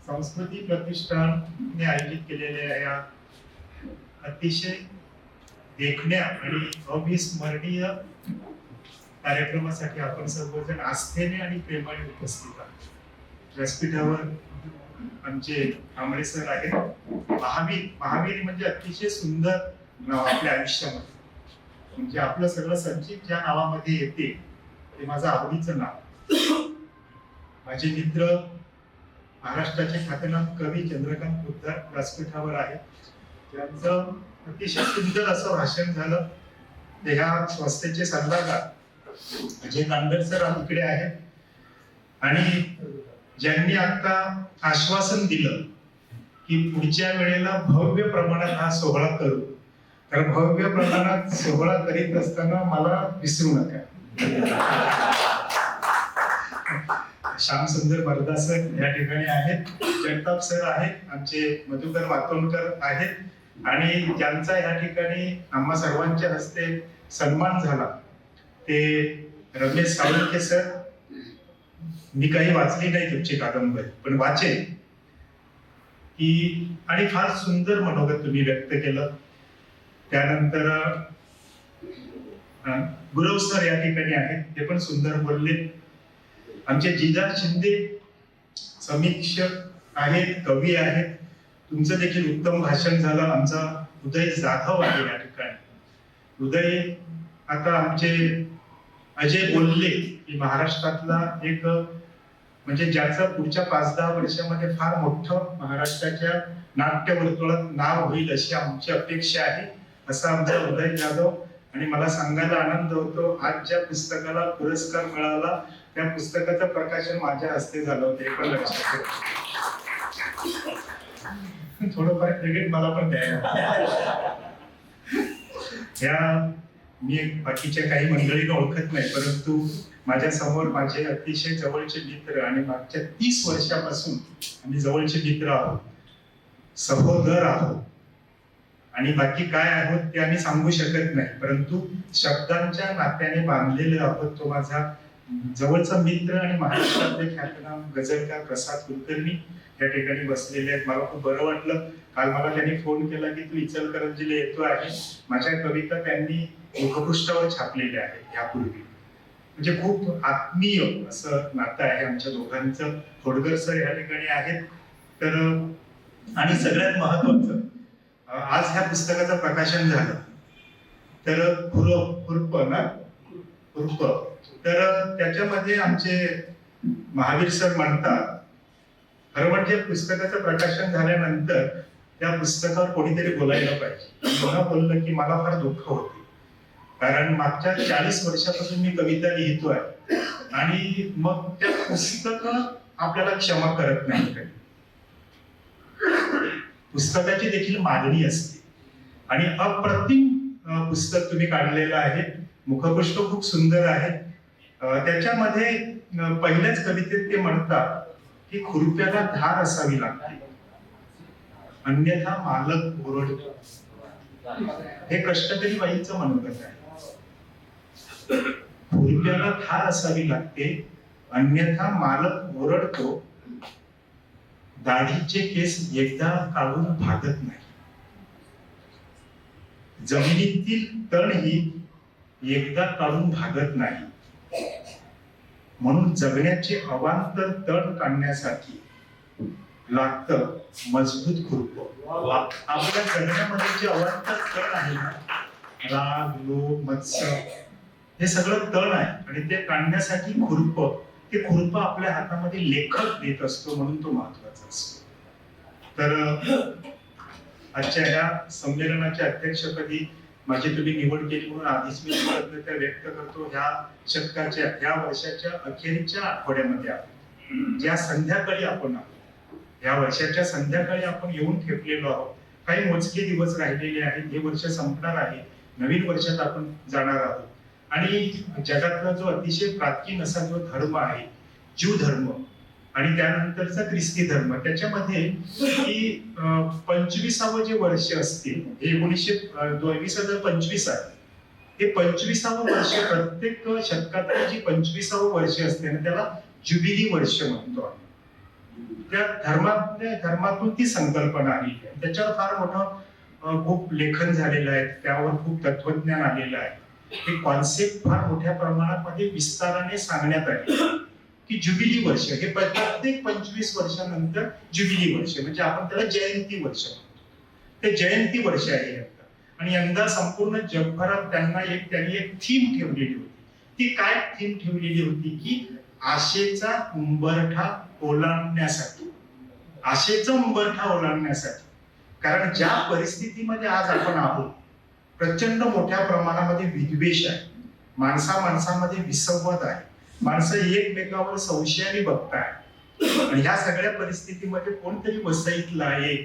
संस्कृती प्रतिष्ठानने आयोजित केलेल्या या अतिशय देखण्या आणि अविस्मरणीय कार्यक्रमासाठी आपण सर्वजण आस्थेने आणि प्रेमाने उपस्थित आहोत. व्यासपीठावर आमचे कांबळे सर आहेत. महावीर म्हणजे अतिशय सुंदर नाव आपल्या आयुष्यामध्ये. म्हणजे आपलं सगळं संचित ज्या नावामध्ये येते ते माझं आवडीचं नाव. माझे मित्र महाराष्ट्राचे ख्यातनाम कवी चंद्रकांत पोतदार व्यासपीठावर आहेत. त्यांचं अतिशय सुंदर असं भाषण झालं. ते ह्या संस्थेचे सल्लागार अजय कांदर सर इकडे आहेत आणि ज्यांनी आता आश्वासन दिलं की पुढच्या वेळेला भव्य प्रमाणात हा सोहळा करू. तर भव्य प्रमाणात सोहळा करीत असताना मला विसरू नका. श्यामसुंदर बरदा सर या ठिकाणी आहेत, जगताप सर आहेत, आमचे मधुकर वातोणकर आहेत आणि ज्यांचा या ठिकाणी आम्हा सर्वांच्या हस्ते सन्मान झाला ते रमेश साळुंखे सर. मी काही वाचली नाही तुमची कादंबरी, पण वाचेन की आणि फार सुंदर मनोगत तुम्ही व्यक्त केलं. त्यानंतर गुरव सर या ठिकाणी आहेत, ते पण सुंदर बोलले. आमचे जिजा शिंदे समीक्षक आहेत, कवी आहेत, तुमचं देखील उत्तम भाषण झालं. आमचा उदय जाधव आहे या ठिकाणी. उदय आता आमचे अजय बोलले की महाराष्ट्रातला एक म्हणजे ज्याचं पुढच्या 5-10 वर्षामध्ये फार मोठं महाराष्ट्राच्या नाट्य वर्तुळात नाव होईल अशी आमची अपेक्षा आहे, असं आमचा उदय जाधव. आणि मला सांगायला आनंद होतो, आज ज्या पुस्तकाला पुरस्कार मिळाला त्या पुस्तकाचं प्रकाशन माझ्या हस्ते झालं होतं. हे पण लक्षात ठेवा. थोडंफार क्रेडिट मला पण द्यायला. या मी बाकीच्या काही मंडळींना ओळखत नाही, परंतु माझ्या समोर माझे अतिशय जवळचे मित्र आणि मागच्या 30 वर्षापासून आम्ही जवळचे मित्र आहोत, सहोदर आहोत. आणि बाकी काय आहोत ते आम्ही सांगू शकत नाही, परंतु शब्दांच्या नात्याने बांधलेले आहोत. तो माझा जवळचा मित्र आणि महाराष्ट्रातले ख्यातनाम गझलकार प्रसाद कुलकर्णी या ठिकाणी बसलेले आहेत. मला खूप बरं वाटलं. काल मला त्यांनी फोन केला की तू इचलकरंजीला येतो आहे. माझ्या कविता त्यांनी मुखपृष्ठावर छापलेल्या आहेत यापूर्वी. म्हणजे खूप आत्मीय असं नातं आहे आमच्या दोघांचं. खोडकर सर या ठिकाणी आहेत. तर आणि सगळ्यात महत्वाचं, आज ह्या पुस्तकाचं प्रकाशन झालं तर खुरप तर त्याच्यामध्ये आमचे महावीर सर म्हणतात, खरं म्हणजे पुस्तकाचं प्रकाशन झाल्यानंतर त्या पुस्तकावर कोणीतरी बोलायला पाहिजे. मला बोललं की मला फार दुःख होते, कारण मागच्या 40 वर्षापासून मी कविता लिहितोय आणि मग त्या पुस्तक आपल्याला क्षमा करत नाही. पुस्तकाची देखील मागणी असते आणि अप्रतिम पुस्तक तुम्ही काढलेलं आहे. मुखपृष्ठ खूप सुंदर आहे. त्याच्यामध्ये पहिल्याच कवितेत ते म्हणतात की खुरप्याला धार असावी लागते, अन्यथा मालक ओरडतो. हे कष्टकरी बाईचं मनोगत आहे. खुरप्याला धार असावी लागते, अन्यथा मालक ओरडतो. दाढीचे केस एकदा काढून भागत नाही, जमिनीतील तण ही एकदा काढून भागत नाही. म्हणून जगण्याचे अवांतर तण काढण्यासाठी लागतं मजबूत खुरप. आपल्या जगण्यामध्ये जे अवांतर तण आहे ना, राग, लोभ, मत्सर, हे सगळं तण आहे आणि ते काढण्यासाठी खुरप, ते खुरप आपल्या हातामध्ये लेखक देत असतो, म्हणून तो महत्वाचा असतो. तर आजच्या ह्या संमेलनाच्या अध्यक्षपदी माझी तुम्ही निवड केली म्हणून आधीच मी कृतज्ञता व्यक्त करतो. ह्या शतकाच्या, ह्या वर्षाच्या अखेरच्या आठवड्यामध्ये आहोत, ज्या संध्याकाळी आपण आहोत, ह्या वर्षाच्या संध्याकाळी आपण येऊन ठेपलेलो आहोत. काही मोजके दिवस राहिलेले आहेत. हे वर्ष संपणार आहे, नवीन वर्षात आपण जाणार आहोत. आणि जगातला जो अतिशय प्राचीन असा जो धर्म आहे, ज्यू धर्म, आणि त्यानंतरचा ख्रिस्ती धर्म, त्याच्यामध्ये की 25वे जे वर्ष असतील, हे 2025 आहे. हे 25वे वर्ष, प्रत्येक शतकातली जी 25वे वर्ष असते ना, त्याला ज्युबिली वर्ष म्हणतो आम्ही. त्या धर्मातून ती संकल्पना आली आहे. त्याच्यावर फार मोठं खूप लेखन झालेलं आहे, त्यावर खूप तत्वज्ञान आलेलं आहे. हे कॉन्सेप्ट फार मोठ्या प्रमाणामध्ये विस्ताराने सांगण्यात आले की ज्युबिली वर्ष हे प्रत्येक 25 वर्षानंतर ज्युबिली वर्ष, म्हणजे आपण त्याला जयंती वर्ष म्हणतो. ते जयंती वर्ष आहे यंदा. आणि यंदा संपूर्ण जगभरात त्यांनी एक थीम ठेवलेली होती. ती काय थीम ठेवलेली होती की आशेचा उंबरठा ओलांडण्यासाठी. आशेचा उंबरठा ओलांडण्यासाठी. कारण ज्या परिस्थितीमध्ये आज आपण आहोत, प्रचंड मोठ्या प्रमाणामध्ये विद्वेष आहे, माणसामध्ये विसंवाद आहे, माणसं एकमेकावर संशयाने बघताय. आणि ह्या सगळ्या परिस्थितीमध्ये कोणतरी वसईतला आहे,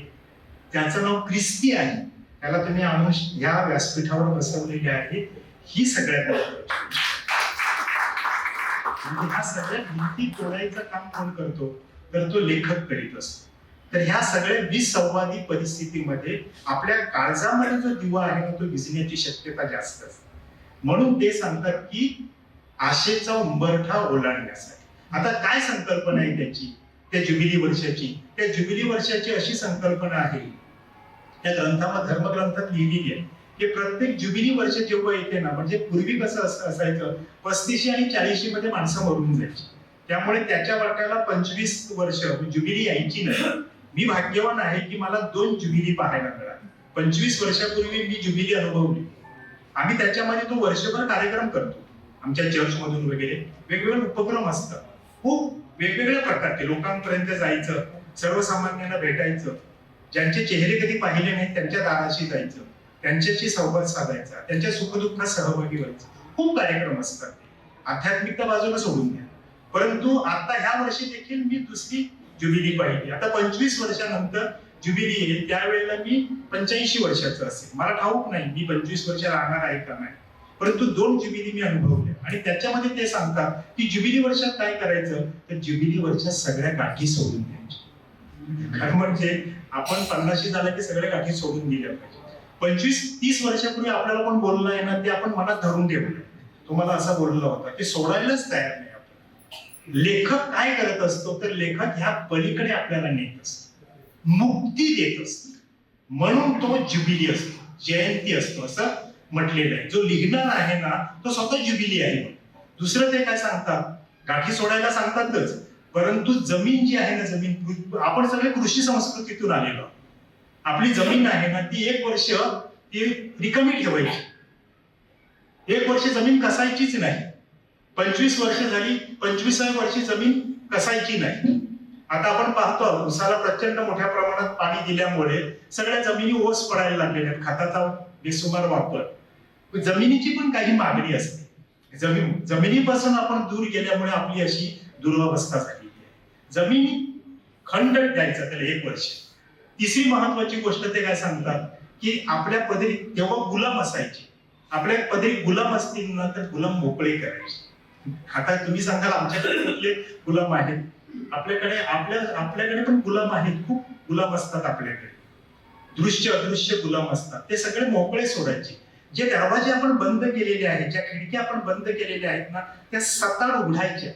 त्याचं नाव ख्रिस्ती आहे, त्याला तुम्ही आणून ह्या व्यासपीठावर बसवलेले आहे. ही सगळ्यात म्हणजे ह्या सगळ्या भिंती तोडायचं काम कोण करतो, तर तो लेखक करीत असतो. तर ह्या सगळ्या विसंवादी परिस्थितीमध्ये आपल्या काळजामध्ये जो दिवा आहे ना, तो विझण्याची शक्यता जास्त असते. म्हणून ते सांगतात की आशेचा उंबरठा ओलांडण्यासाठी. आता काय संकल्पना आहे त्याची, त्या ज्युबिली वर्षाची? त्या ज्युबिली वर्षाची अशी संकल्पना आहे, त्या ग्रंथामध्ये धर्मग्रंथात लिहिलेली आहे की प्रत्येक ज्युबिली वर्ष जेव्हा येते ना, म्हणजे पूर्वी कसं असायचं, 35 आणि 40 मध्ये माणसं मरून जायची. त्यामुळे त्याच्या वाट्याला 25 वर्ष ज्युबिली यायची नाही. मी भाग्यवान आहे की मला 2 ज्युबिली पाहायला मिळाली. 25 वर्षापूर्वी मी ज्युबिली अनुभवली. आम्ही त्याच्यामध्ये तो वर्षभर कार्यक्रम करतो. आमच्या चर्चमधून वगैरे वेगवेगळे उपक्रम असतात. खूप वेगवेगळ्या प्रकारचे लोकांपर्यंत जायचं, सर्वसामान्यांना भेटायचं, ज्यांचे चेहरे कधी पाहिले नाही त्यांच्या दाराशी जायचं, त्यांच्याशी संवाद साधायचा, त्यांच्या सुखदुःखात सहभागी व्हायचं. खूप कार्यक्रम असतात. आध्यात्मिकता बाजूला सोडून द्या. परंतु आता ह्या वर्षी देखील मी दुसरी ज्युबिली पाहिली. आता 25 वर्षानंतर ज्युबिली येईल, त्यावेळेला मी 85 वर्षाचं असेल. मला ठाऊक नाही मी 25 वर्ष राहणार आहे का नाही, परंतु 2 ज्युबिली मी अनुभवल्या. आणि त्याच्यामध्ये ते सांगतात की ज्युबिली वर्षात काय करायचं, तर ज्युबिली वर्षात सगळ्या गाठी सोडून द्यायच्या. खरं म्हणजे आपण 50 झालं की सगळ्या गाठी सोडून दिल्या पाहिजे. 25-30 वर्षापूर्वी आपल्याला कोण बोललं आहे ना, ते आपण मनात धरून ठेवलं. तुम्हाला असा बोलला होता, ते सोडायलाच तयार नाही. लेखक काय करत असतो, तर लेखक ह्या पलीकडे आपल्याला नेत असतो, मुक्ती देत असतो. म्हणून तो ज्युबिली असतो, जयंती असतो असं म्हटलेलं आहे. जो लिहिणार आहे ना, तो स्वतः ज्युबिली आहे. दुसरं ते काय सांगतात, गाठी सोडायला सांगतातच, परंतु जमीन जी आहे ना, जमीन, आपण सगळे कृषी संस्कृतीतून आलेलो. आपली जमीन आहे ना, ती 1 वर्ष ती रिकामी ठेवायची. 1 वर्ष जमीन कसायचीच नाही. 25 वर्ष झाली, 25व्या वर्षी जमीन कसायची नाही. आता आपण पाहतो उसाला प्रचंड मोठ्या प्रमाणात पाणी दिल्यामुळे सगळ्या जमिनी ओस पडायला लागलेल्या आहेत. खताचा बेसुमार वापर. जमिनीची पण काही मागणी असते. जमिनीपासून आपण दूर गेल्यामुळे आपली अशी दुरवस्था झालेली आहे. जमिनी खंड द्यायचा त्याला 1 वर्ष. तिसरी महत्वाची गोष्ट ते काय सांगतात की आपल्या पदरी तेव्हा गुलाम असायचे. आपल्या पदरी गुलाम असतील ना, तर गुलाम मोकळे करायचे. आता तुम्ही सांगाल आमच्याकडे कुठले गुलाम आहेत? आपल्याकडे पण गुलाम आहेत, खूप गुलाम असतात आपल्याकडे. दृश्य अदृश्य गुलाम असतात. ते सगळे मोकळे सोडायचे. जे दरवाजे आपण बंद केलेले आहेत, ज्या खिडक्या आपण बंद केलेल्या आहेत ना, त्या सताड उघडायच्या.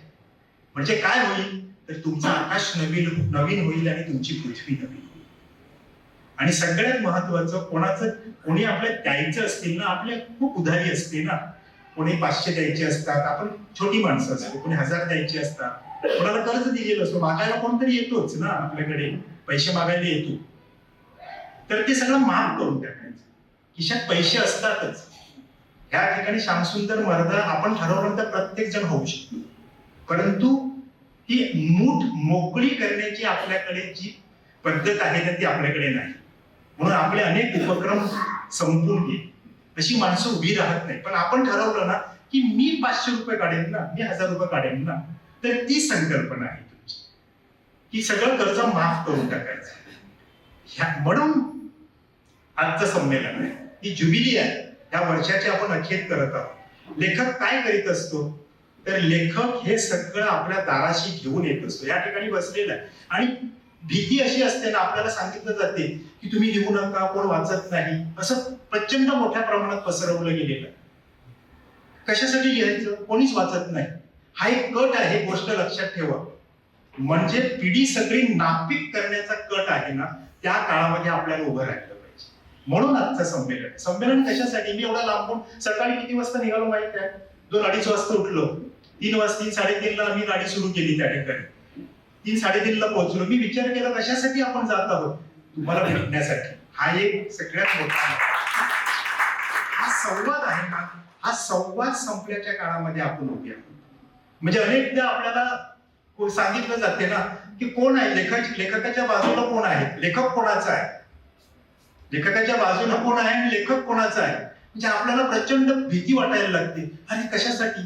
म्हणजे काय होईल, तर तुमचं आकाश नवीन होईल आणि तुमची पृथ्वी नवीन होईल. आणि सगळ्यात महत्वाचं, कोणी आपल्याला द्यायचं असतील ना, आपल्या खूप उधारी असते ना, कोणी 500 द्यायचे असतात, आपण छोटी माणसं असतो, कोणी 1000 द्यायचे असतात, कोणाला कर्ज दिलेलं असतो, मागायला कोणतरी येतोच ना, आपल्याकडे पैसे मागायला येतो. तर ते सगळं माफ करून टाकायचं. खिशात पैसे असतातच. ह्या ठिकाणी श्यामसुंदर मर्दा आपण ठरवलं तर प्रत्येक जण होऊ शकतो, परंतु ती मूठ मोकळी करण्याची आपल्याकडे जी पद्धत आहे ना, ती आपल्याकडे नाही. म्हणून आपले अनेक उपक्रम संपून गेले. अशी माणसं उभी राहत नाही. पण आपण ठरवलं ना की मी 500 रुपये काढेन ना, मी 1000 रुपये काढेन ना, तर ती संकल्पना आहे तुमची की सगळं कर्ज माफ करून टाकायचं. म्हणून आजचं संमेलन आहे, ही ज्युबिली आहे. या वर्षाची आपण अखेर करत आहोत. लेखक काय करीत असतो, तर लेखक हे सगळं आपल्या दाराशी घेऊन येत असतो. या ठिकाणी बसलेला आहे. आणि भीती अशी असते ना, आपल्याला सांगितलं जाते की तुम्ही लिहू नका, कोण वाचत नाही, असं प्रचंड मोठ्या प्रमाणात पसरवलं गेलेलं. कशासाठी लिहायचं, कोणीच वाचत नाही. हा एक कट आहे, गोष्ट लक्षात ठेवा. म्हणजे पिढी सगळी नापीक करण्याचा कट आहे ना, त्या काळामध्ये आपल्याला उभं राहिलं पाहिजे. म्हणून आजचं संमेलन कशासाठी? मी एवढा लांबून सकाळी किती वाजता निघालो माहित आहे? 2-2:30 वाजता उठलो, 3-3:30ला मी गाडी सुरू केली त्या ठिकाणी, 3-3:30ला पोहोचलो. मी विचार केला कशासाठी आपण जात आहोत? तुम्हाला भेटण्यासाठी. हा एक सगळ्यात मोठा हा संवाद आहे ना, हा संवाद संपल्याच्या काळामध्ये आपण उभे आहोत. म्हणजे अनेकदा आपल्याला सांगितलं जाते ना की कोण आहे लेखकाच्या बाजूला कोण आहे, लेखक कोणाचा आहे, लेखकाच्या बाजूला कोण आहे आणि लेखक कोणाचा आहे. म्हणजे आपल्याला प्रचंड भीती वाटायला लागते. अरे कशासाठी?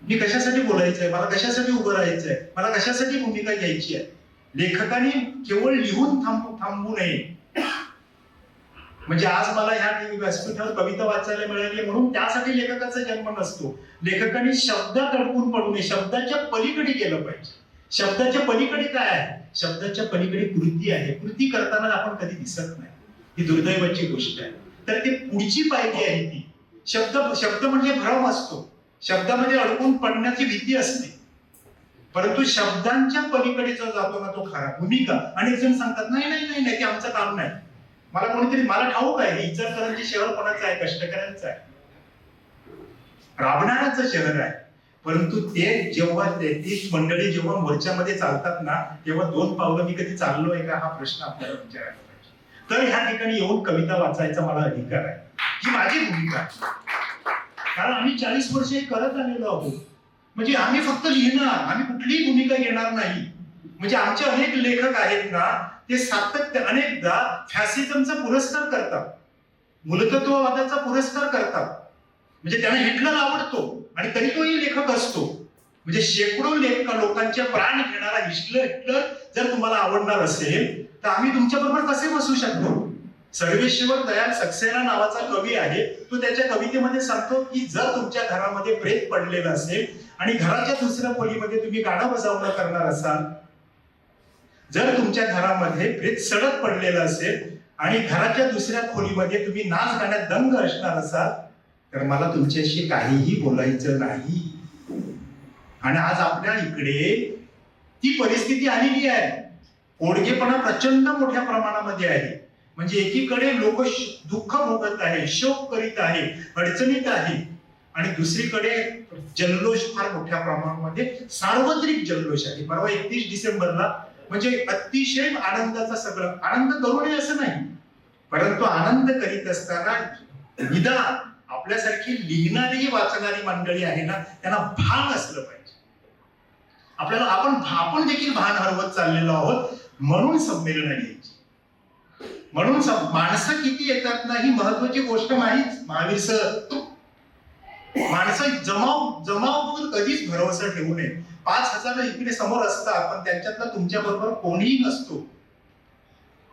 मी कशासाठी बोलायचंय, मला कशासाठी उभं राहायचंय, मला कशासाठी भूमिका घ्यायची आहे. लेखकाने केवळ लिहून थांबू नये. म्हणजे आज मला ह्या व्यासपीठावर कविता वाचायला मिळाली म्हणून त्यासाठी लेखकाचा जन्म नसतो. लेखकाने शब्दात अडकून पडू नये, शब्दाच्या पलीकडे गेलं पाहिजे. शब्दाच्या पलीकडे काय आहे? शब्दाच्या पलीकडे कृती आहे. कृती करताना आपण कधी दिसत नाही, ही दुर्दैवाची गोष्ट आहे. तर ती पुढची पायरी आहे ती. शब्द म्हणजे भ्रम असतो, शब्दामध्ये अडकून पडण्याची भीती असते. परंतु शब्दांच्या पलीकडे जो जातो ना तो खरा. भूमिका. आणि जण सांगतात नाही नाही नाही नाही, ते आमचं काम नाही. मला ठाऊक आहे इचलकरंजी शहर कोणाचं आहे? कष्टकऱ्यांचं आहे, राबणाऱ्याचं शहर आहे. परंतु ते जेव्हा तीच मंडळी जेव्हा मोर्चामध्ये चालतात ना, तेव्हा 2 पावलं मी कधी चाललोय का, हा प्रश्न आपल्याला विचारायला पाहिजे. तर ह्या ठिकाणी येऊन कविता वाचायचा मला अधिकार आहे, ही माझी भूमिका आहे. कारण आम्ही 40 वर्ष हे करत आलेलो आहोत. म्हणजे आम्ही फक्त लिहिणार, आम्ही कुठलीही भूमिका घेणार नाही. म्हणजे आमचे अनेक लेखक आहेत ना, ते सातत्य अनेकदा फॅसिझमचा पुरस्कार करतात, मूलतत्ववादाचा पुरस्कार करतात. म्हणजे त्यांना हिटलर आवडतो आणि तरी तोही लेखक असतो. म्हणजे शेकडो लोकांचे प्राण घेणारा हिटलर जर तुम्हाला आवडणार असेल तर आम्ही तुमच्या बरोबर कसे बसू शकतो? सर्वेश्वर दयाल सक्सेना नावाचा कवी आहे, तो त्याच्या कवितेमध्ये सांगतो की जर तुमच्या घरामध्ये प्रेत पडलेलं असेल आणि घराच्या दुसऱ्या खोलीमध्ये तुम्ही गाणं बजावणं करणार असाल, जर तुमच्या घरामध्ये प्रेत सडक पडलेलं असेल आणि घराच्या दुसऱ्या खोलीमध्ये तुम्ही नाच गाण्यात दंग असणार असाल, तर मला तुमच्याशी काहीही बोलायचं नाही. आणि आज आपल्या इकडे ती परिस्थिती आलेली आहे. ओडगेपणा प्रचंड मोठ्या प्रमाणामध्ये आहे. म्हणजे एकीकडे लोक दुःख भोगत आहे, शोक करीत आहे, अडचणीत आहे, आणि दुसरीकडे जल्लोष फार मोठ्या प्रमाणामध्ये सार्वत्रिक जल्लोष आहे. परवा 31 डिसेंबरला म्हणजे अतिशय आनंदाचा सगळं आनंद करू नये असं नाही, परंतु आनंद करीत असताना निदान आपल्यासारखी लिहिणारी वाचणारी मंडळी आहे ना, त्यांना भान असलं पाहिजे. आपल्याला आपण देखील भान हरवत चाललेलो आहोत. म्हणून संमेलनं घ्यायची, म्हणून माणसं किती येतात ना ही महत्वाची गोष्ट नाहीच. महावीर सर, माणसं जमाव कधीच भरवसा ठेवू नये. 5,000 इकडे समोर असतात, पण त्यांच्यातला तुमच्या बरोबर कोणीही नसतो.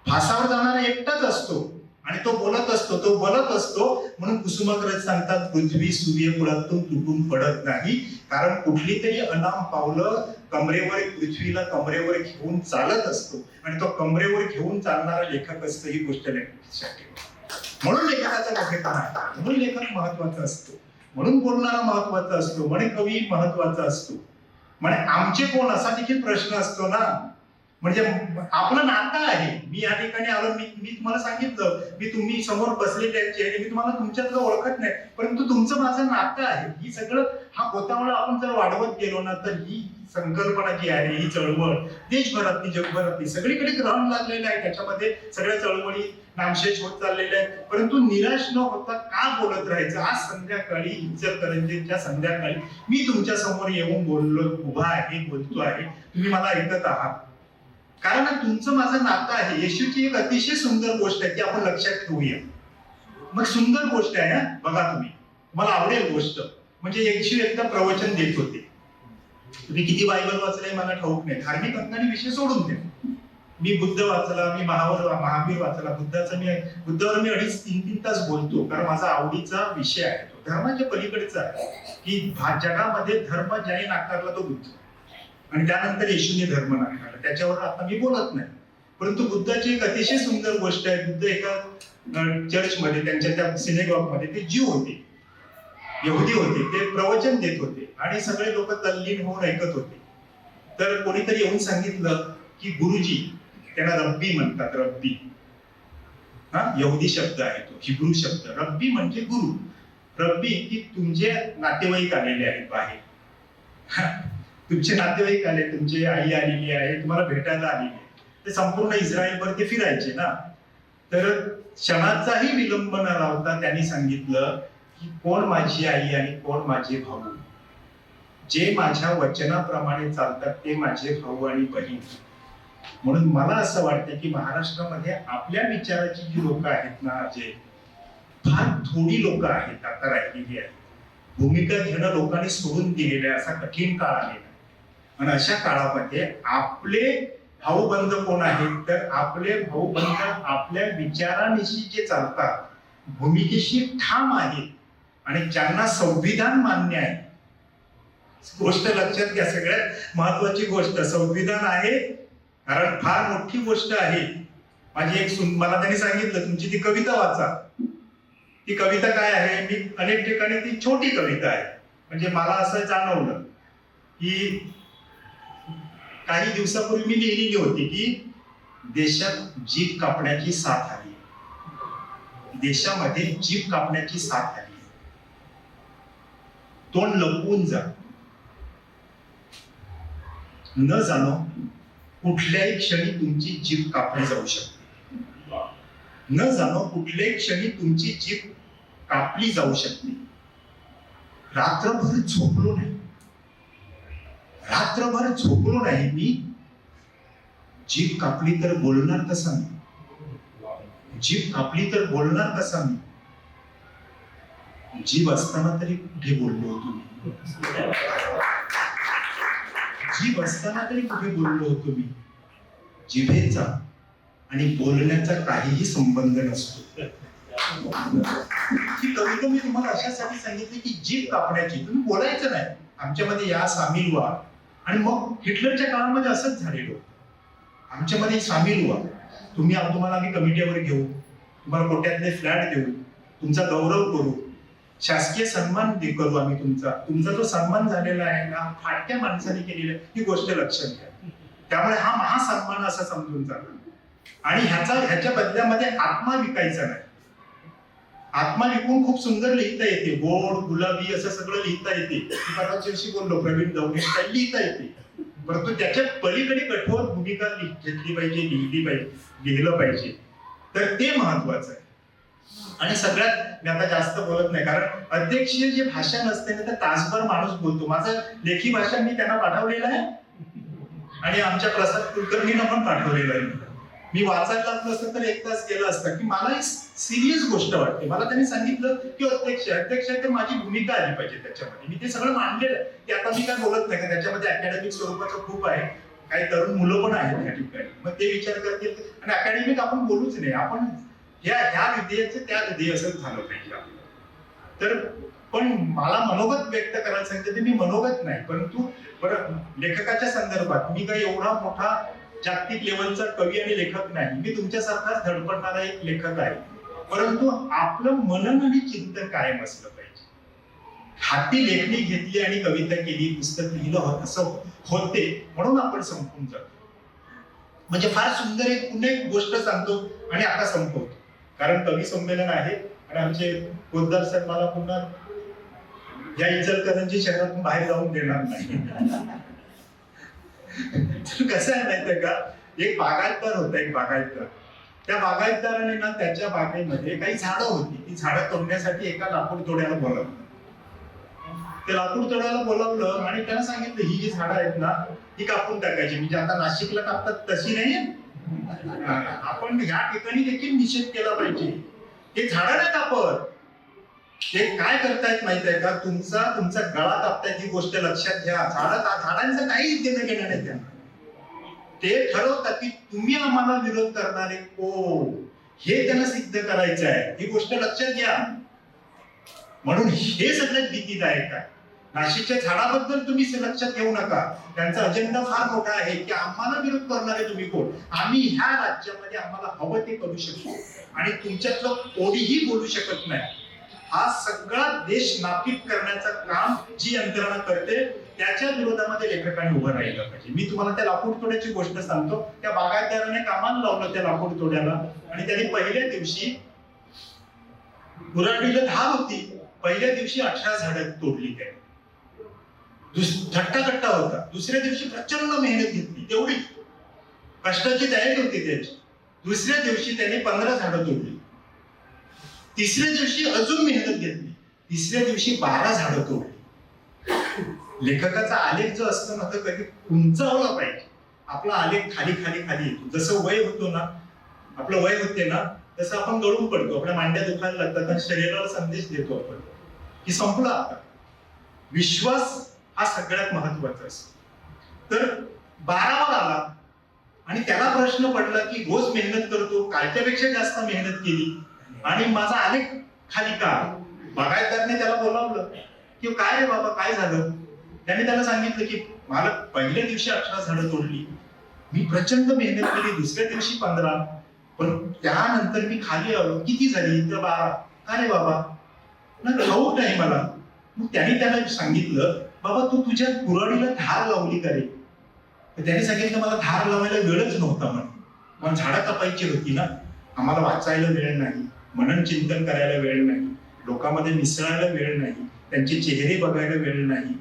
फासावर जाणारा एकटाच असतो आणि तो बोलत असतो. म्हणून कुसुमाग्रज सांगतात, पृथ्वी सूर्यकुळातून तुटून पडत नाही. कारण कुठली तरी अनाम पावलं कमरेवर, पृथ्वीला कमरेवर घेऊन चालत असतो आणि तो कमरेवर घेऊन चालणारा लेखक असतो. ही गोष्ट लेखकासाठी, म्हणून लेखकाचा मोठेपणा आहे. म्हणून लेखक महत्वाचा असतो, म्हणून बोलणारा महत्वाचा असतो, म्हणे कवी महत्वाचा असतो, म्हणे आमचे कोण असा देखील प्रश्न असतो ना. म्हणजे आपलं नातं आहे. मी या ठिकाणी आलो, मी तुम्हाला सांगितलं, तुम्ही समोर बसलेले मी तुम्हाला तुमच्यातलं ओळखत नाही, परंतु तुमचं माझं नातं आहे. ही सगळं हा गोतावळा आपण जर वाढवत गेलो ना, तर ही संकल्पना जी आहे, ही चळवळ देशभरातली जगभरातली सगळीकडे ग्रहण लागलेलं आहे. त्याच्यामध्ये सगळ्या चळवळी नामशेष होत चाललेल्या आहेत. परंतु निराश न होता का बोलत राहायचं? आज संध्याकाळी इचलकरंजीच्या संध्याकाळी मी तुमच्या समोर येऊन उभा आहे, बोलतो आहे, तुम्ही मला ऐकत आहात. कारण तुमचं माझं नातं आहे. येशूची एक अतिशय सुंदर गोष्ट आहे, ती आपण लक्षात ठेवूया. मग सुंदर गोष्ट आहे ना, बघा तुम्हाला आवडेल गोष्ट. म्हणजे येशू एकदा प्रवचन देत होते. तुम्ही किती बायबल वाचलंय मला ठाऊक नाही, धार्मिक अंगाने विषय सोडून द्या. मी बुद्ध वाचला, मी महावीर वाचला. बुद्धावर मी 2.5-3 तास बोलतो, कारण माझा आवडीचा विषय आहे. तो धर्माच्या पलीकडचा आहे की जगामध्ये धर्म ज्याने नाकारला तो बुद्ध, आणि त्यानंतर येशूने धर्म नाकारला. त्याच्यावर आता मी बोलत नाही. परंतु बुद्धाची एक अतिशय सुंदर गोष्ट आहे. बुद्ध एका चर्चमध्ये, त्यांच्या त्या सिनेगॉगमध्ये, ते ज्यू होते, यहुदी होते, ते प्रवचन देत होते आणि सगळे लोक तल्लीन होऊन ऐकत होते. तर कोणीतरी येऊन सांगितलं की गुरुजी, त्यांना रब्बी म्हणतात, रब्बी, हा यहुदी शब्द आहे तो, हिब्रू शब्द, रब्बी म्हणजे गुरु. रब्बी की तुमचे नातेवाईक आलेले आहेत बाहेर, तुमचे नातेवाईक आले, तुमची आई आलेली आहे, तुम्हाला भेटायला आलेली आहे. ते संपूर्ण इस्रायलवर ते फिरायचे ना, तर क्षणाचाही विलंब न लावता त्यांनी सांगितलं की कोण माझी आई आणि कोण माझे भाऊ, जे माझ्या वचनाप्रमाणे चालतात ते माझे भाऊ आणि बहीण. म्हणून मला असं वाटतं की महाराष्ट्रामध्ये आपल्या विचाराची जी लोक आहेत ना, जे फार थोडी लोक आहेत आता राहिलेली आहेत. भूमिका घेणं लोकांनी सोडून दिलेलं आहे, असा कठीण काळ आलेला. आणि अशा काळामध्ये आपले भाऊबंद कोण आहेत, तर आपले भाऊबंद आपल्या विचारांशी जे चालतात, भूमिकेशी ठाम आहेत आणि ज्यांना संविधान मान्य आहे. गोष्ट लक्षात घ्या, सगळ्यात महत्वाची गोष्ट संविधान आहे, कारण फार मोठी गोष्ट आहे. माझी एक मला त्यांनी सांगितलं तुमची ती कविता वाचा. ती कविता काय आहे, मी अनेक ठिकाणी ती छोटी कविता आहे, म्हणजे मला असं जाणवलं की काही दिवसापूर्वी मी लिहिलेली होती की देशात जीभ कापण्याची साथ आली, देशामध्ये जीभ कापण्याची साथ आली. तोंड लपवून जा, न जाणो कुठल्याही क्षणी तुमची जीभ कापली जाऊ शकते, न जाणो कुठल्याही क्षणी तुमची जीभ कापली जाऊ शकते. रात्रभर झोपलो नाही, रात्रभर झोपलो नाही मी. जीभ कापली तर बोलणार कसा मी, जीभ कापली तर बोलणार कसा मी. जीभ असताना तरी कुठे बोललो होतो मी, जीभ असताना तरी कुठे बोललो होतो मी. जिभेचा आणि बोलण्याचा काहीही संबंध नसतो. ही कविता मी तुम्हाला अशासाठी सांगितली की जीभ कापण्याची, तुम्ही बोलायचं नाही, आमच्यामध्ये या सामील व्हा. आणि मग हिटलरच्या काळामध्ये असंच झालेलं, आमच्यामध्ये सामील व्हा, तुम्हाला आम्ही कमिटीवर घेऊ, तुम्हाला कोट्यातले फ्लॅट देऊ, तुमचा गौरव करू, शासकीय सन्मान करू आम्ही तुमचा जो सन्मान झालेला आहे ना, फाटक्या माणसाने केलेला, ही गोष्ट लक्षात घ्या. त्यामुळे हा महासन्मान असा समजून चालला. आणि ह्याच्या बदल्यामध्ये आत्मा विकायचा नाही. आत्मा विकून खूप सुंदर लिहिता येते, गोड गुलाबी असं सगळं लिहिता येते. परवाच्या दिवशी बोललो प्रवीण दवणे स्टाईल लिहिता येते, परंतु त्याच्या पलीकडे कठोर भूमिका घेतली पाहिजे, लिहिलं पाहिजे. तर ते महत्वाचं आहे. आणि सगळ्यात मी आता जास्त बोलत नाही, कारण अध्यक्षीय जे भाषण असते ना, तर तासभर माणूस बोलतो. माझं लेखी भाषण मी त्यांना पाठवलेलं आहे आणि आमच्या प्रसाद कुलकर्णींना पण पाठवलेलं आहे. मी वाचायला लागलो असतं तर 1 तास गेला असता. की मला एक सिरियस गोष्ट वाटते. मला त्यांनी सांगितलं की अध्यक्ष तर माझी भूमिका आली पाहिजे त्याच्यामध्ये. मी ते सगळं मांडलेलं आहे की आता मी काय बोलत नाही का, त्याच्यामध्ये अकॅडमिक स्वरूपाचं खूप आहे, काही तरुण मुलं पण आहेत त्या ठिकाणी, मग ते विचार करतील. आणि अकॅडमिक आपण बोलूच नाही, आपण ह्या विधेयकचं त्या विधेय असं झालं पाहिजे आपलं. तर पण मला मनोगत व्यक्त करायला सांगितलं तर मी मनोगत नाही, परंतु बरं लेखकाच्या संदर्भात मी काही एवढा मोठा जागतिक लेवलचा कवी आणि लेखक नाही, मी तुमच्यासारखाच धडपडणारा एक लेखक आहे. परंतु आपलं मनन आणि चिंतन कायम असलं पाहिजे. हाती लेखणी घेतली आणि कविता केली, पुस्तक लिहिलं असं होते म्हणून आपण संपून जातो. म्हणजे फार सुंदर एक पुन्हा एक गोष्ट सांगतो आणि आता संपवतो, कारण कवी संमेलन आहे आणि आमचे पोद्दार सर मला पुन्हा या इचलकरंजी शहरातून बाहेर जाऊन देणार नाही. कसं आहे माहितीये का, एक बागायतदार होता, एक बागायतदार. त्या बागायतदाराने ना त्याच्या बागेमध्ये काही झाडं होती, ती झाडं तोडण्यासाठी एका लाकूड तोड्याला बोलावलं. ते लाकूड तोड्याला बोलावलं आणि त्याला सांगितलं ही जी झाडं आहेत ना ती कापून टाकायची, म्हणजे आता नाशिकला कापतात तशी नाही, आपण ह्या ठिकाणी देखील निषेध केला पाहिजे. हे झाडं नाही कापत, ते काय करतायत माहित आहे का, तुमचा गळा कापतायत, ही गोष्ट लक्षात घ्या. झाडांचं काही देणं घेणं नाही त्यांना. ते ठरवतात की तुम्ही आम्हाला विरोध करणारे कोण, हे त्यांना सिद्ध करायचं आहे, ही गोष्ट लक्षात घ्या. म्हणून हे सगळ्यात भीतीदायक आहे. नाशिकच्या झाडाबद्दल तुम्ही लक्षात घेऊ नका, त्यांचा अजेंडा फार मोठा आहे की आम्हाला विरोध करणारे तुम्ही कोण, आम्ही ह्या राज्यामध्ये आम्हाला हवं ते करू शकतो आणि तुमच्यातलं कोणीही बोलू शकत नाही. हा सगळा देश नापीत करण्याचं काम जी यंत्रणा करते त्याच्या विरोधामध्ये लेखकाने उभं राहिलं पाहिजे. मी तुम्हाला त्या लाकूड तोड्याची गोष्ट सांगतो. त्या बागायतदाराने कामाला लावलं त्या लाकूड तोड्याला, आणि त्यांनी पहिल्या दिवशी कुऱ्हाडीला धार होती, पहिल्या दिवशी 18 झाडं तोडली. त्याने झट्टाकट्टा होता. दुसऱ्या दिवशी प्रचंड मेहनत घेतली, तेवढी कष्टाची तयारी होती त्याची. दुसऱ्या दिवशी त्याने 15 झाडं तोडली. तिसऱ्या दिवशी अजून मेहनत घेतली. तिसऱ्या दिवशी 12 झाडं तोडली. लेखकाचा आलेख जो असतो ना, तो कधी उंचावला पाहिजे. आपला आलेख खाली खाली खाली येतो. जसं वय होतो ना, आपलं वय होते ना, तसं आपण गळून पडतो. आपल्या मांड्या दुखायला लागतात आणि शरीराला संदेश देतो आपण की संपला आता. विश्वास हा सगळ्यात महत्वाचा असतो. तर 12वर आला आणि त्याला प्रश्न पडला की रोज मेहनत करतो, कालच्यापेक्षा जास्त मेहनत केली आणि माझा आलेख खाली का? बागायतदारने त्याला बोलावलं की काय रे बाबा, काय झालं? त्याने त्याला सांगितलं की मला पहिल्या दिवशी 18 झाडं तोडली, मी प्रचंड मेहनत केली, दुसऱ्या दिवशी 15, पण त्यानंतर मी खाली आलो, किती झाली? तर 12. का रे बाबा? ना ठाऊक नाही मला. मग त्याने त्याला सांगितलं, बाबा तू तुझ्या कुऱ्हाडीला धार लावली का रे? तर त्याने सांगितलं, मला धार लावायला वेळच नव्हता म्हणे. मला झाडं कापायची होती ना, आम्हाला वाचायला वेळ नाही, मनन चिंतन करायला वेळ नाही, लोकांमध्ये मिसळायला वेळ नाही, त्यांचे चेहरे बघायला वेळ नाही,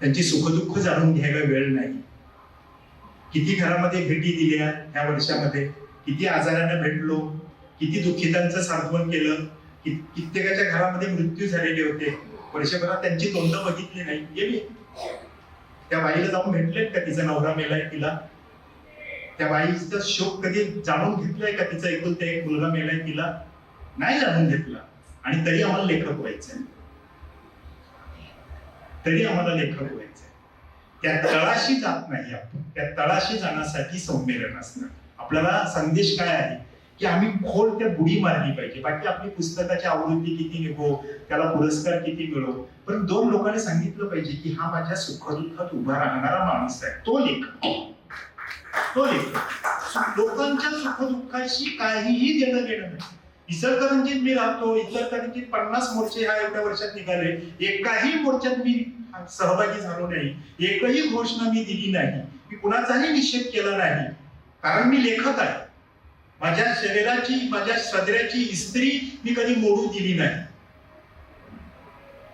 त्यांची सुखदुःख जाणून घ्यायला वेळ नाही. किती घरामध्ये भेटी दिल्या ह्या वर्षामध्ये, किती आजारांना भेटलो, किती दुःखितांचं सांत्वन केलं, कित्येकाच्या घरामध्ये मृत्यू झालेले होते. वर्षभरात त्यांची तोंड बघितली नाही, गेली. त्या बाईला जाऊन भेटलेत का? तिचा नवरा मेलाय तिला? त्या बाईचा शोक कधी जाणून घेतलाय का? तिचा एकुलता एक मुलगा मेलाय तिला? नाही जाणून घेतला. आणि तरी आम्हाला लेखक व्हायचंय, तरी आम्हाला लेखक व्हायचंय. त्या तळाशी जात नाही आपण. त्या तळाशी जाण्यासाठी संमेलन असणार. आपल्याला संदेश काय आहे की आम्ही खोल त्या बुडी मारली पाहिजे. बाकी आपली पुस्तकाची आवृत्ती किती निघो, त्याला पुरस्कार किती मिळो, पण 2 लोकांनी सांगितलं पाहिजे की हा माझ्या सुखदुःखात उभा राहणारा माणूस आहे, तो लेखक. तो लेखक लोकांच्या सुखदुःखाशी काहीही देणं घेणं नाही. इचलकरंजीत मी राहतो, इचलकरंजीत 50 मोर्चे ह्या एवढ्या वर्षात निघाले, एकाही मोर्चात मी सहभागी झालो नाही, एकही घोषणा मी दिली नाही, मी कुणाचाही निषेध केला नाही, कारण मी लेखक आहे. माझ्या शरीराची, माझ्या सदऱ्याची इस्त्री मी कधी मोडू दिली नाही.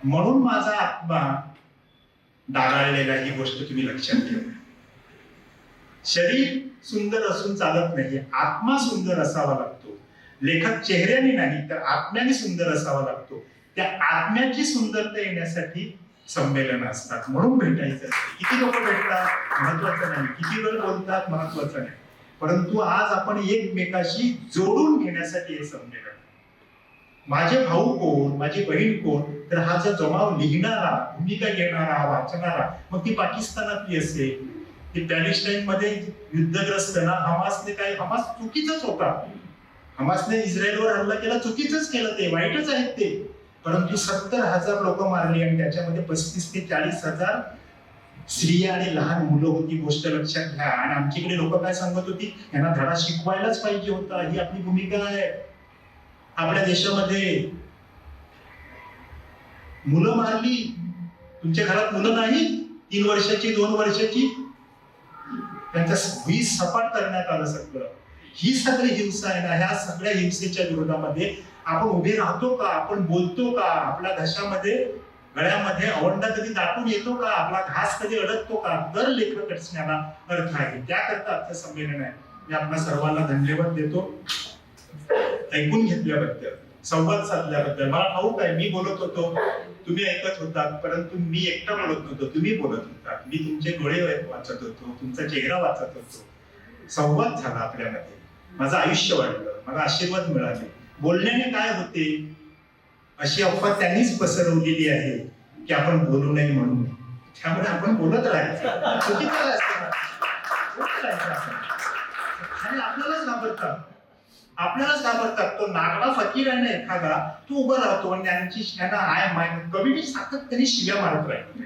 म्हणून माझा आत्मा डागाळलेला, ही गोष्ट तुम्ही लक्षात ठेवा. शरीर सुंदर असून चालत नाही, आत्मा सुंदर असावा लागतो. लेखक चेहऱ्याने नाही तर आत्म्याने सुंदर असावा लागतो. त्या आत्म्याची सुंदरता येण्यासाठी संमेलन असतात, म्हणून भेटायचं असतं. किती लोक भेटतात महत्वाचं नाही, किती वेळ बोलतात महत्वाचं नाही, परंतु आज आपण एकमेकाशी जोडून घेण्यासाठी हे संमेलन. माझे भाऊ कोण, माझी बहीण कोण, तर हा जो जमाव लिहिणारा, भूमिका घेणारा, वाचणारा, मग ती पाकिस्तानातली असेल, ती पॅलेस्टाईन मध्ये युद्धग्रस्त ना, हमास चुकीचाच होता. हमासने इस्रायलवर हल्ला केला, चुकीचंच केलं, ते वाईटच आहेत ते. परंतु 70,000 लोक मारली आणि त्याच्यामध्ये 35 ते 40,000 स्त्रिया आणि लहान मुलं होती. गोष्ट लक्षात घ्या. आणि आमच्याकडे लोक काय सांगत होती, यांना धडा शिकवायलाच पाहिजे होता. ही आपली भूमिका आहे. आपल्या देशामध्ये मुलं मारली, तुमच्या घरात मुलं नाही, 3 वर्षाची 2 वर्षाची, त्यांचा भुई सपाट करण्यात आलं सगळं. ही सगळी हिंसा आहे ना, ह्या सगळ्या हिंसेच्या विरोधामध्ये आपण उभे राहतो का? आपण बोलतो का? आपल्या घशामध्ये, गळ्यामध्ये अवंडा कधी दाटून येतो का? आपला घास कधी अडकतो का? तर लेखक असण्याला अर्थ आहे. त्याकरता आजचं संमेलन आहे. मी आपल्या सर्वांना धन्यवाद देतो ऐकून घेतल्याबद्दल, संवाद साधल्याबद्दल. मला ठाऊक आहे, मी बोलत होतो, तुम्ही ऐकत होतात, परंतु मी एकटा बोलत नव्हतो, तुम्ही बोलत होता. मी तुमचे डोळे वाचत होतो, तुमचा चेहरा वाचत होतो. संवाद झाला आपल्यामध्ये, माझं आयुष्य वाढलं, मला आशीर्वाद मिळाले. बोलण्याने काय होते, अशी अफवा त्यांनीच पसरवलेली आहे की आपण बोलू नये म्हणून. त्यामुळे आपण बोलत राहायचं. आणि आपल्यालाच घाबरतात. तो नागडा फकीर आहे ना एखादा, तो उभा राहतो आणि त्यांना कवीने सातत्याने शिव्या मारत राहील.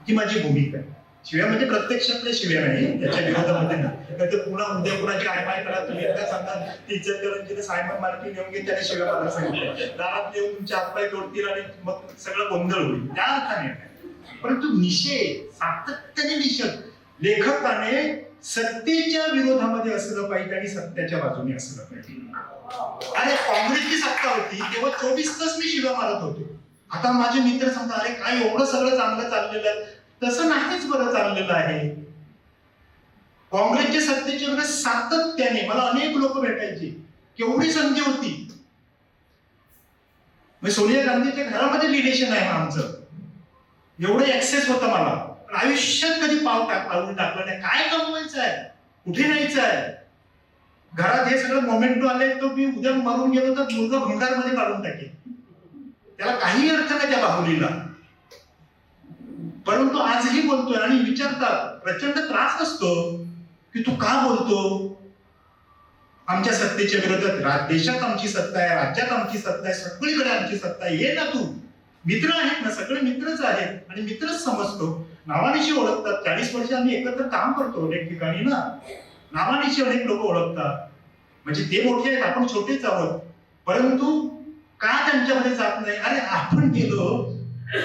ही माझी भूमिका आहे. शिव्या म्हणजे प्रत्यक्षातल्या शिव्या नाही, त्याच्या विरोधामध्ये नाही. तर पुन्हा उद्या कुणाची आयमाय करा, तुम्ही एकदा सांगा टीचर सायमन मार्टिन येऊन घे, त्याने शिव्या मला सांगितलं, दारात येऊन तुमचे हातपाय तोडतील आणि मग सगळं गोंधळ होईल. त्या अर्थाने परंतु निषेध, सातत्याने निषेध. लेखकाने सत्तेच्या विरोधामध्ये असलं पाहिजे आणि सत्याच्या बाजूने असलं पाहिजे. अरे काँग्रेसची सत्ता होती तेव्हा 24 तास मी शिव्या मारत होतो. आता माझे मित्र सांगतात, अरे काय एवढं सगळं चांगलं चाललेलं आहे. तसं नाहीच बरं चाललेलं आहे. काँग्रेसच्या सत्तेच्या वेळेस सातत्याने मला अनेक लोक भेटायचे. केवढी संधी होती. सोनिया गांधीच्या घरामध्ये रिलेशन आहे आमचं. एवढं ऍक्सेस होतं मला. पण आयुष्यात कधी पाऊल टाकलं नाही. काय कमवायचं आहे, कुठे न्यायचं आहे. घरात हे सगळं मोमेंटो आले तो मी उद्या मरून गेलो तर मुलगा भंगारमध्ये काढून टाकेल. त्याला काही अर्थ नाही त्या बाहुलीला. परंतु आजही बोलतोय आणि विचारतात, प्रचंड त्रास असतो की तू का बोलतो आमच्या सत्तेच्या विरोधात. देशात आमची सत्ता आहे, राज्यात आमची सत्ता आहे, सगळीकडे आमची सत्ता आहे. ये ना तू. मित्र आहेत ना, सगळे मित्रच आहेत आणि मित्रच समजतो. नावानिशी ओळखतात. 40 वर्ष आम्ही एकत्र काम करतो अनेक ठिकाणी ना. नावानिशी अनेक लोक ओळखतात. म्हणजे ते मोठे आहेत, आपण छोटेच आहोत. परंतु का त्यांच्यामध्ये जात नाही. अरे आपण गेलो,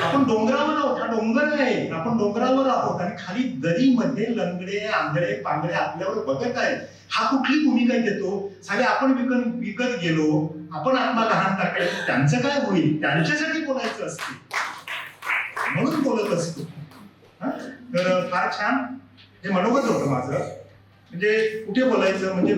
आपण डोंगरावर आहोत. हा डोंगर आहे, आपण डोंगरावर आहोत आणि खाली दरीमध्ये लंगडे आंधळे पांगडे आपल्यावर बघत आहेत. हा कुठली भूमिका घेतो. सारे आपण विकत गेलो, आपण आत्मा लहान टाकायचं. त्यांचं काय होईल, त्यांच्यासाठी बोलायचं असते म्हणून बोलत असतो. तर फार छान हे मनोगत होतं माझं. म्हणजे कुठे बोलायचं, म्हणजे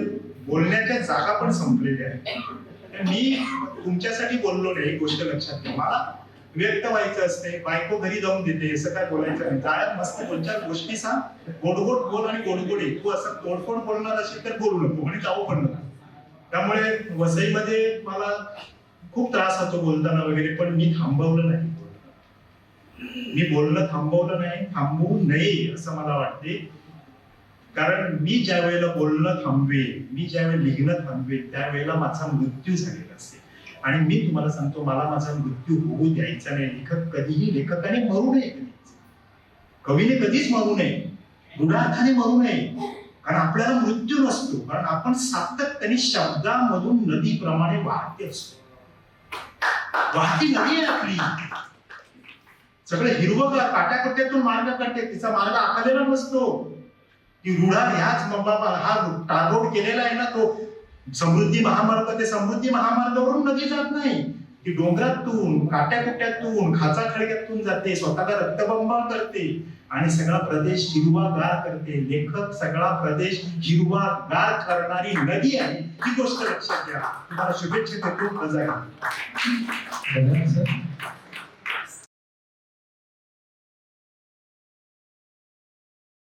बोलण्याच्या जागा पण संपलेल्या आहेत. मी तुमच्यासाठी बोललो नाही, गोष्ट लक्षात घ्या. मला व्यक्त व्हायचं असते. बायको घरी जाऊन देते, असं काय बोलायचं नाही. जाळ्यात मस्त 2-4 गोष्टी सांग, गोडगोड बोल आणि गोडगोडे. तू असं तोडफोड बोलणार असेल तर बोलू नको आणि जाऊ पण नको. त्यामुळे वसईमध्ये मला खूप त्रास होतो बोलताना वगैरे, पण मी थांबवलं नाही. मी बोलणं थांबवलं नाही, थांबवू नये असं मला वाटते. कारण मी ज्या वेळेला बोलणं थांबवेल, मी ज्यावेळेला लिहिणं थांबवेल, त्यावेळेला माझा मृत्यू झालेला असेल. आणि मी तुम्हाला सांगतो, मला माझा मृत्यू होऊ द्यायचा नाही. लेखकाने मरू नये. कवीने कधीच मरू नये, गुणार्थाने मरू नये. कारण आपल्याला मृत्यू नसतो. कारण आपण सातत्याने शब्दामधून नदीप्रमाणे वाहते असतो. वाहती नदी आहे आपली. सगळं हिरवगार काट्याकुट्यातून मार्ग काढते. तिचा मार्ग आखलेला नसतो. ती रुढा ह्याच हा टारोड केलेला आहे ना, तो समृद्धी महामार्ग. ते समृद्धी महामार्गावरून नदी जात नाही. ती डोंगरातून, काट्याकुट्यातून, खाचाखळग्यातून जाते. स्वतःला रक्तबंबाळ करते आणि सगळा प्रदेश हिरवागार करते. लेखक सगळा प्रदेश हिरवागार करणारी नदी आहे. ही गोष्ट लक्षात घ्या. तुम्हाला शुभेच्छा देतो. धन्यवाद सर.